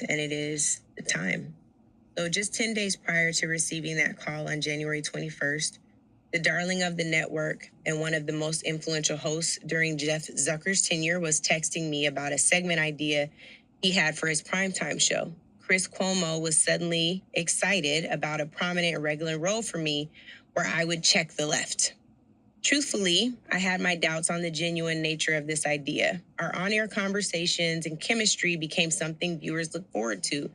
and it is the time. So just 10 days prior to receiving that call on January 21st, the darling of the network and one of the most influential hosts during Jeff Zucker's tenure was texting me about a segment idea he had for his primetime show. Chris Cuomo was suddenly excited about a prominent and regular role for me where I would check the left. Truthfully, I had my doubts on the genuine nature of this idea. Our on-air conversations and chemistry became something viewers look forward to.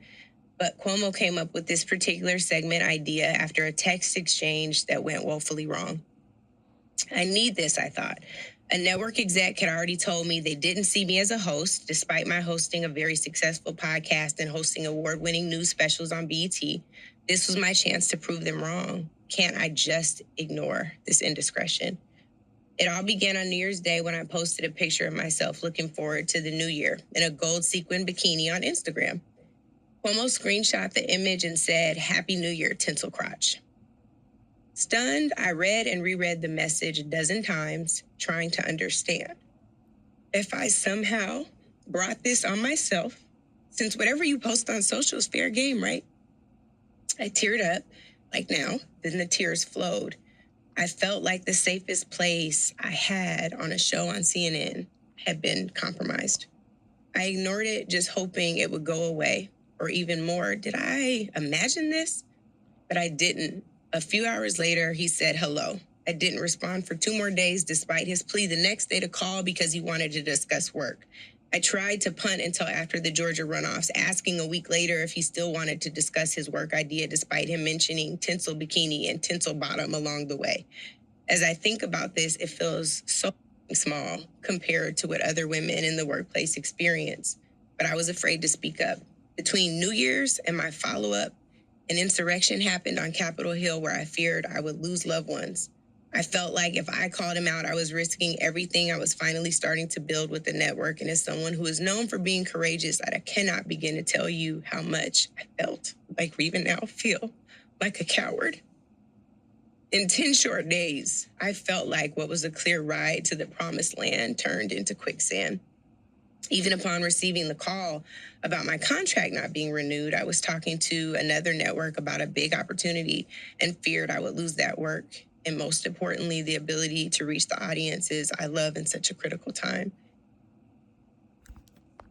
But Cuomo came up with this particular segment idea after a text exchange that went woefully wrong. I need this, I thought. A network exec had already told me they didn't see me as a host, despite my hosting a very successful podcast and hosting award-winning news specials on BET. This was my chance to prove them wrong. Can't I just ignore this indiscretion? It all began on New Year's Day when I posted a picture of myself looking forward to the new year in a gold sequin bikini on Instagram. Cuomo screenshot the image and said, "Happy New Year, tinsel crotch." Stunned, I read and reread the message a dozen times, trying to understand. If I somehow brought this on myself, since whatever you post on social is fair game, right? I teared up, like now, then the tears flowed. I felt like the safest place I had on a show on CNN had been compromised. I ignored it, just hoping it would go away. Or even more, did I imagine this? But I didn't. A few hours later, he said hello. I didn't respond for 2 more days, despite his plea the next day to call because he wanted to discuss work. I tried to punt until after the Georgia runoffs, asking a week later if he still wanted to discuss his work idea, despite him mentioning tinsel bikini and tinsel bottom along the way. As I think about this, it feels so small compared to what other women in the workplace experience. But I was afraid to speak up. Between New Year's and my follow-up, an insurrection happened on Capitol Hill where I feared I would lose loved ones. I felt like if I called him out, I was risking everything I was finally starting to build with the network. And as someone who is known for being courageous, I cannot begin to tell you how much I felt like, or even now feel like, a coward. In 10 short days, I felt like what was a clear ride to the promised land turned into quicksand. Even upon receiving the call about my contract not being renewed, I was talking to another network about a big opportunity and feared I would lose that work. And most importantly, the ability to reach the audiences I love in such a critical time.